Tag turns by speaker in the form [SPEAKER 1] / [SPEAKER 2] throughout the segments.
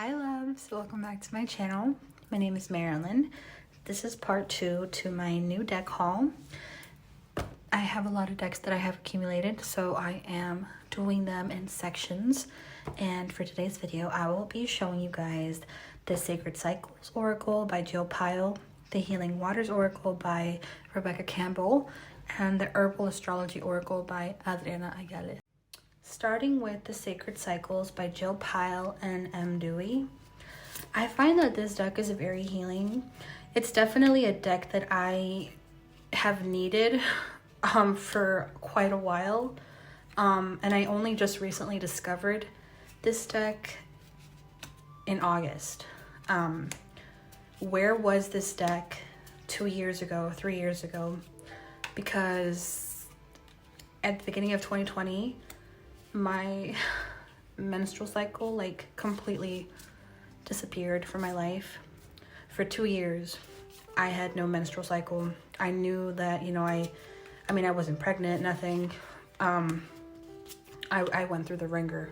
[SPEAKER 1] Hi loves, welcome back to my channel. My name is Marilyn. This is part 2 to my new deck haul. I have a lot of decks that I have accumulated, so I am doing them in sections. And for today's video, I will be showing you guys the Sacred Cycles Oracle by Jill Pyle, the Healing Waters Oracle by Rebecca Campbell, and the Herbal Astrology Oracle by Adriana Ayala. Starting with the Sacred Cycles by Jill Pyle and M. Dewey. I find that this deck is very healing. It's definitely a deck that I have needed for quite a while. And I only just recently discovered this deck in August. Where was this deck 2 years ago, 3 years ago? Because at the beginning of 2020, my menstrual cycle like completely disappeared from my life. For 2 years I had no menstrual cycle. I knew that, you know, I mean I wasn't pregnant, nothing. I went through the ringer,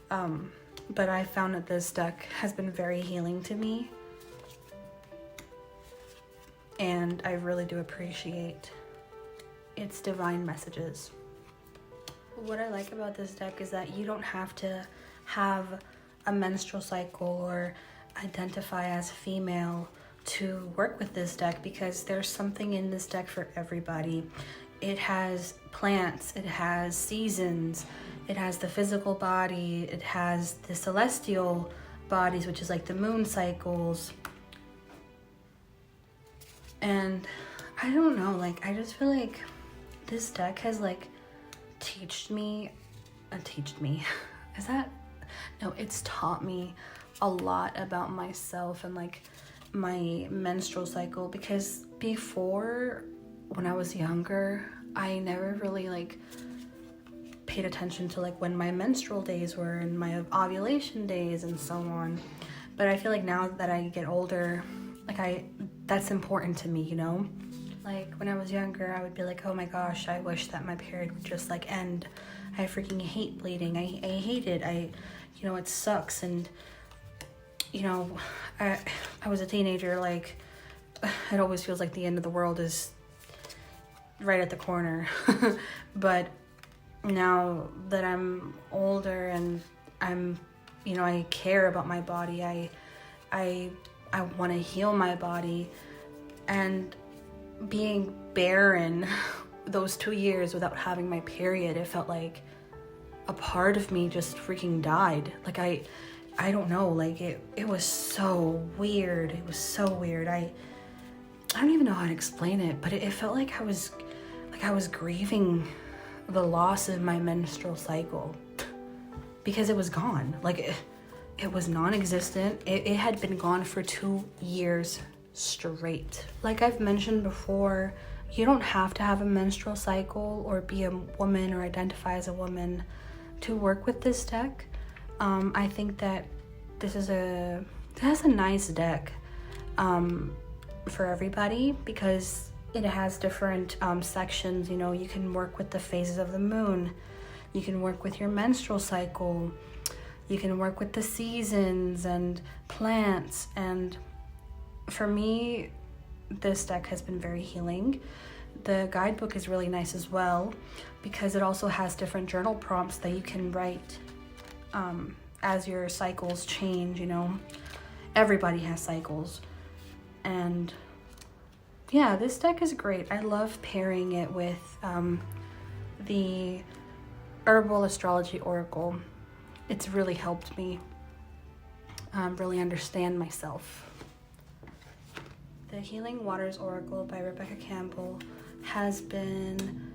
[SPEAKER 1] but I found that this deck has been very healing to me, and I really do appreciate its divine messages. What I like about this deck is that you don't have to have a menstrual cycle or identify as female to work with this deck, because there's something in this deck for everybody. It has plants, it has seasons, it has the physical body, it has the celestial bodies, which is like the moon cycles. And I don't know, like I just feel like this deck has like taught me it's taught me a lot about myself and like my menstrual cycle, because before, when I was younger, I never really like paid attention to like when my menstrual days were and my ovulation days and so on. But I feel like now that I get older, like that's important to me, you know? Like when I was younger, I would be like, oh my gosh, I wish that my period would just like end. I freaking hate bleeding. I hate it. You know, it sucks. And, you know, I was a teenager, like it always feels like the end of the world is right at the corner. But now that I'm older and I'm, you know, I care about my body. I want to heal my body. And being barren those 2 years without having my period, it felt like a part of me just freaking died. Like I don't know, like it was so weird. It was so weird. I don't even know how to explain it, but it felt like I was grieving the loss of my menstrual cycle, because it was gone. Like it was non-existent. It had been gone for 2 years straight. Like I've mentioned before, you don't have to have a menstrual cycle or be a woman or identify as a woman to work with this deck. I think that this is a nice deck for everybody, because it has different sections. You know, you can work with the phases of the moon, you can work with your menstrual cycle, you can work with the seasons and plants. And for me, this deck has been very healing. The guidebook is really nice as well, because it also has different journal prompts that you can write as your cycles change. You know, everybody has cycles. And yeah, this deck is great. I love pairing it with the Herbal Astrology Oracle. It's really helped me really understand myself. The Healing Waters Oracle by Rebecca Campbell has been,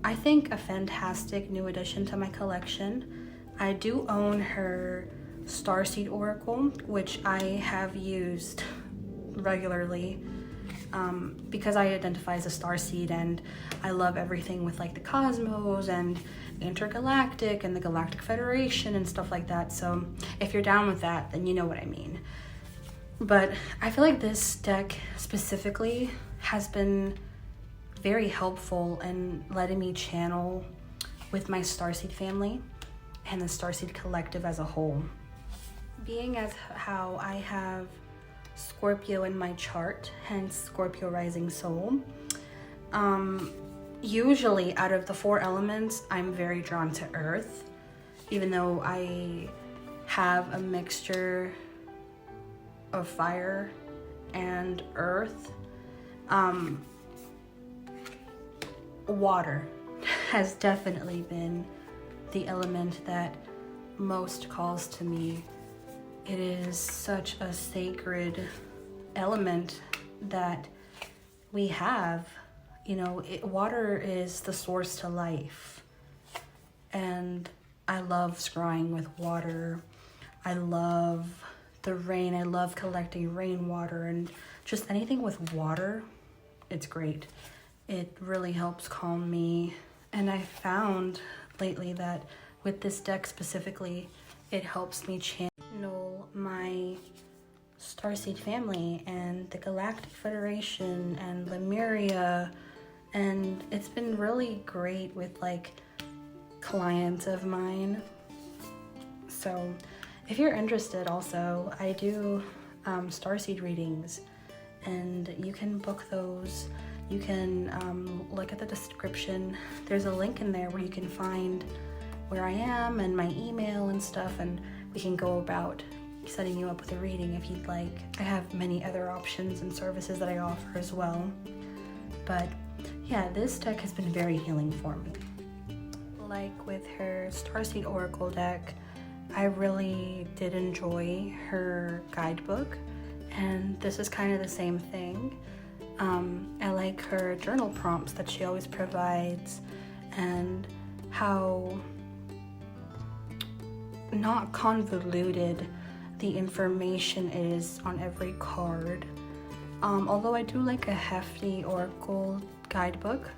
[SPEAKER 1] I think, a fantastic new addition to my collection. I do own her Starseed Oracle, which I have used regularly because I identify as a starseed, and I love everything with like the cosmos and intergalactic and the Galactic Federation and stuff like that. So if you're down with that, then you know what I mean. But I feel like this deck specifically has been very helpful in letting me channel with my Starseed family and the Starseed collective as a whole. being as how I have Scorpio in my chart, hence Scorpio rising soul, usually out of the 4 elements, I'm very drawn to earth, even though I have a mixture of fire and earth. Water has definitely been the element that most calls to me. It is such a sacred element that we have. You know, water is the source to life. And I love scrying with water. I love the rain. I love collecting rainwater and just anything with water. It's great. It really helps calm me. And I found lately that with this deck specifically, it helps me channel my starseed family and the Galactic Federation and Lemuria, and it's been really great with like clients of mine. So if you're interested, also I do starseed readings, and you can book those. You can look at the description. There's a link in there where you can find where I am and my email and stuff, and we can go about setting you up with a reading if you'd like. I have many other options and services that I offer as well. But yeah, this deck has been very healing for me. Like with her Starseed Oracle deck, I really did enjoy her guidebook, and this is kind of the same thing. I like her journal prompts that she always provides, and how not convoluted the information is on every card. Although I do like a hefty oracle guidebook.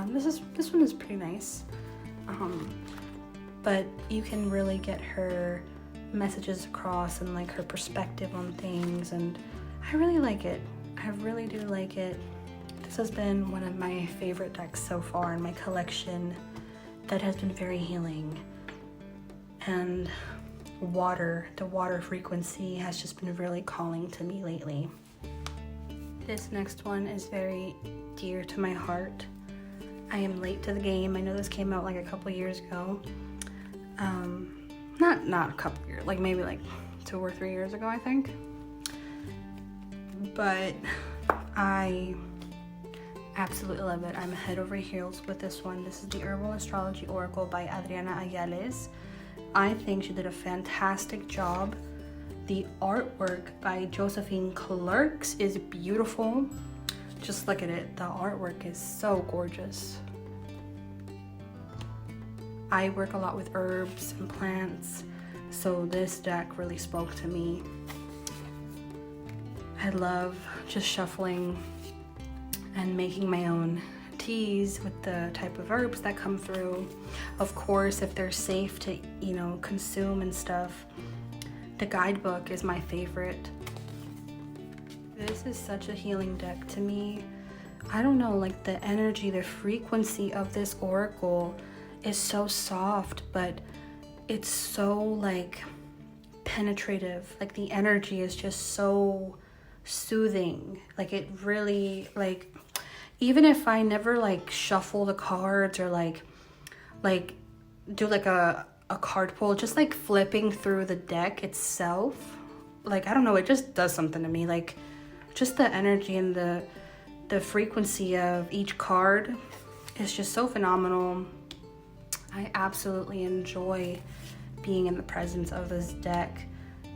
[SPEAKER 1] This one is pretty nice. But you can really get her messages across and like her perspective on things, and I really like it. I really do like it. This has been one of my favorite decks so far in my collection that has been very healing. And the water frequency has just been really calling to me lately. This next one is very dear to my heart. I am late to the game. I know this came out like a couple years ago. Not a couple years, like maybe like 2 or 3 years ago, I think. But I absolutely love it. I'm head over heels with this one. This is the Herbal Astrology Oracle by Adriana Ayales. I think she did a fantastic job. The artwork by Josephine Clerks is beautiful. Just look at it. The artwork is so gorgeous. I work a lot with herbs and plants, so this deck really spoke to me. I love just shuffling and making my own teas with the type of herbs that come through. Of course, if they're safe to, consume and stuff. The guidebook is my favorite. This is such a healing deck to me. I don't know, like the energy, the frequency of this oracle is so soft, but it's so like penetrative. Like the energy is just so soothing. Like it really, like, even if I never like shuffle the cards or like do like a card pull, just like flipping through the deck itself, like, I don't know, it just does something to me. Like just the energy and the frequency of each card is just so phenomenal. I absolutely enjoy being in the presence of this deck.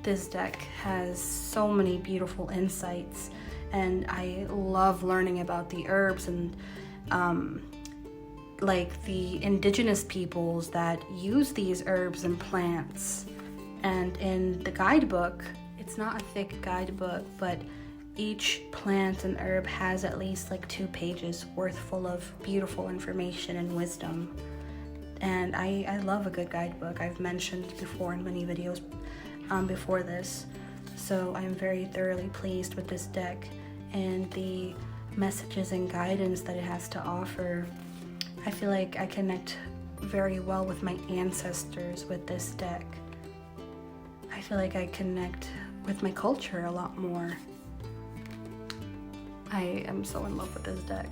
[SPEAKER 1] This deck has so many beautiful insights, and I love learning about the herbs and like the indigenous peoples that use these herbs and plants. And in the guidebook, it's not a thick guidebook, but each plant and herb has at least like 2 pages worth full of beautiful information and wisdom. And I love a good guidebook. I've mentioned before in many videos before this. So I'm very thoroughly pleased with this deck and the messages and guidance that it has to offer. I feel like I connect very well with my ancestors with this deck. I feel like I connect with my culture a lot more. I am so in love with this deck.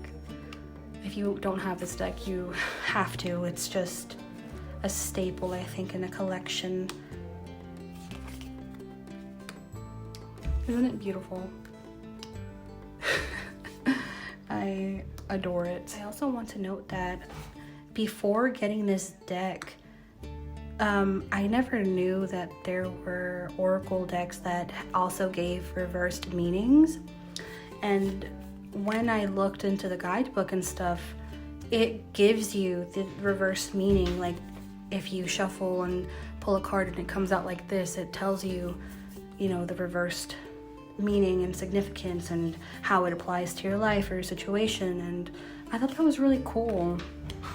[SPEAKER 1] If you don't have this deck, you have to. It's just a staple, I think, in a collection. Isn't it beautiful? I adore it. I also want to note that before getting this deck, I never knew that there were oracle decks that also gave reversed meanings. And when I looked into the guidebook and stuff, it gives you the reverse meaning. Like if you shuffle and pull a card and it comes out like this, it tells you, you know, the reversed meaning and significance and how it applies to your life or your situation. And I thought that was really cool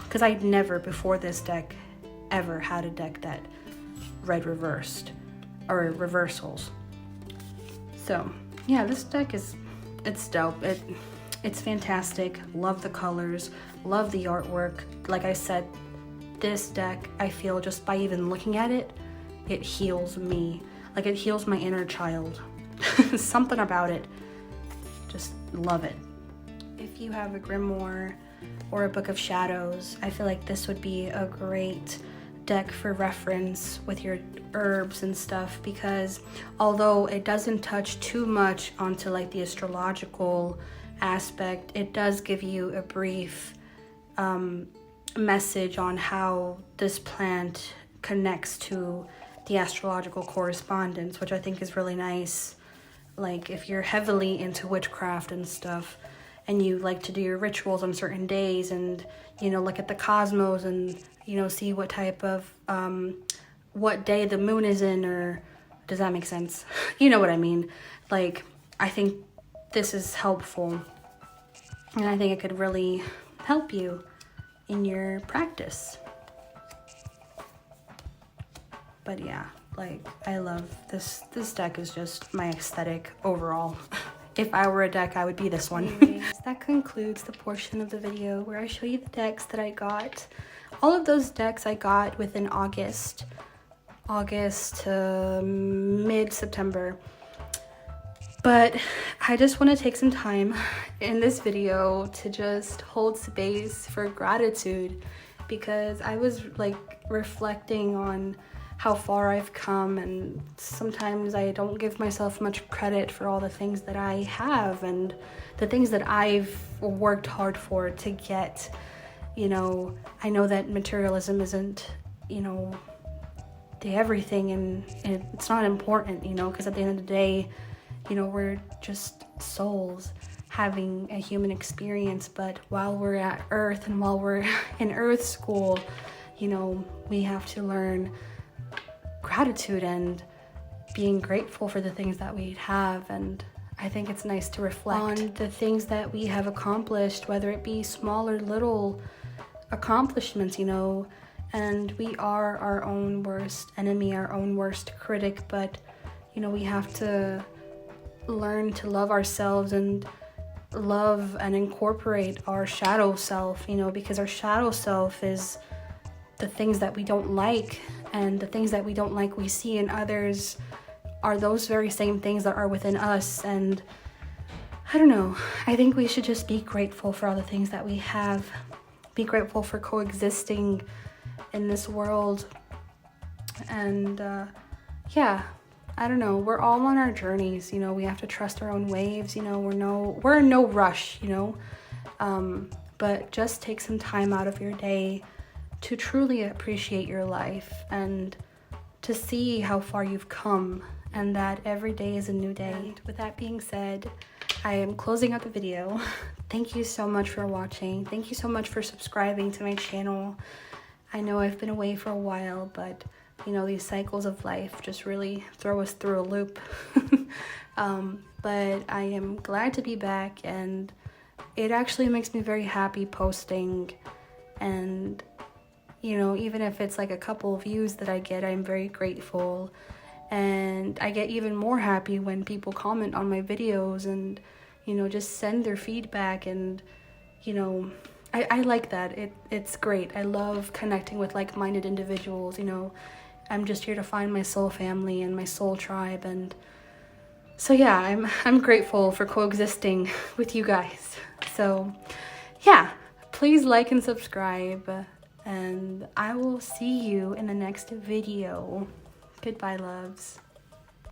[SPEAKER 1] because I'd never before this deck ever had a deck that read reversed or reversals. So yeah, this deck it's dope. It's fantastic. Love the colors, love the artwork. Like I said, this deck, I feel just by even looking at it, it heals me. Like it heals my inner child. Something about it. Just love it. If you have a grimoire or a book of shadows, I feel like this would be a great deck for reference with your herbs and stuff, because although it doesn't touch too much onto like the astrological aspect, it does give you a brief message on how this plant connects to the astrological correspondence, which I think is really nice. Like if you're heavily into witchcraft and stuff and you like to do your rituals on certain days and, you know, look at the cosmos and, you know, see what type of, what day the moon is in, or does that make sense? You know what I mean? Like, I think this is helpful and I think it could really help you in your practice. But yeah, like I love this deck is just my aesthetic overall. If I were a deck, I would be this one. Anyways, that concludes the portion of the video where I show you the decks that I got. All of those decks I got within August to mid-September. But I just want to take some time in this video to just hold space for gratitude, because I was like reflecting on how far I've come, and sometimes I don't give myself much credit for all the things that I have and the things that I've worked hard for to get. You know, I know that materialism isn't, you know, the everything, and it's not important, you know, because at the end of the day, you know, we're just souls having a human experience. But while we're at Earth and while we're in Earth school, you know, we have to learn gratitude and being grateful for the things that we have. And I think it's nice to reflect on the things that we have accomplished, whether it be small or little accomplishments, you know. And we are our own worst enemy, our own worst critic, but you know, we have to learn to love ourselves and love and incorporate our shadow self, you know, because our shadow self is the things that we don't like, and the things that we don't like we see in others are those very same things that are within us. And I don't know, I think we should just be grateful for all the things that we have, be grateful for coexisting in this world. And yeah, I don't know, we're all on our journeys, you know, we have to trust our own waves, you know, we're in no rush, you know, but just take some time out of your day to truly appreciate your life and to see how far you've come, and that every day is a new day. And with that being said, I am closing out the video. Thank you so much for watching. Thank you so much for subscribing to my channel. I know I've been away for a while, but you know, these cycles of life just really throw us through a loop. But I am glad to be back, and it actually makes me very happy posting. And you know, even if it's like a couple of views that I get, I'm very grateful. And I get even more happy when people comment on my videos and, you know, just send their feedback. And, you know, I like that. It's great. I love connecting with like-minded individuals, you know. I'm just here to find my soul family and my soul tribe. And so yeah, I'm grateful for coexisting with you guys. So yeah, please like and subscribe, and I will see you in the next video. Goodbye, loves.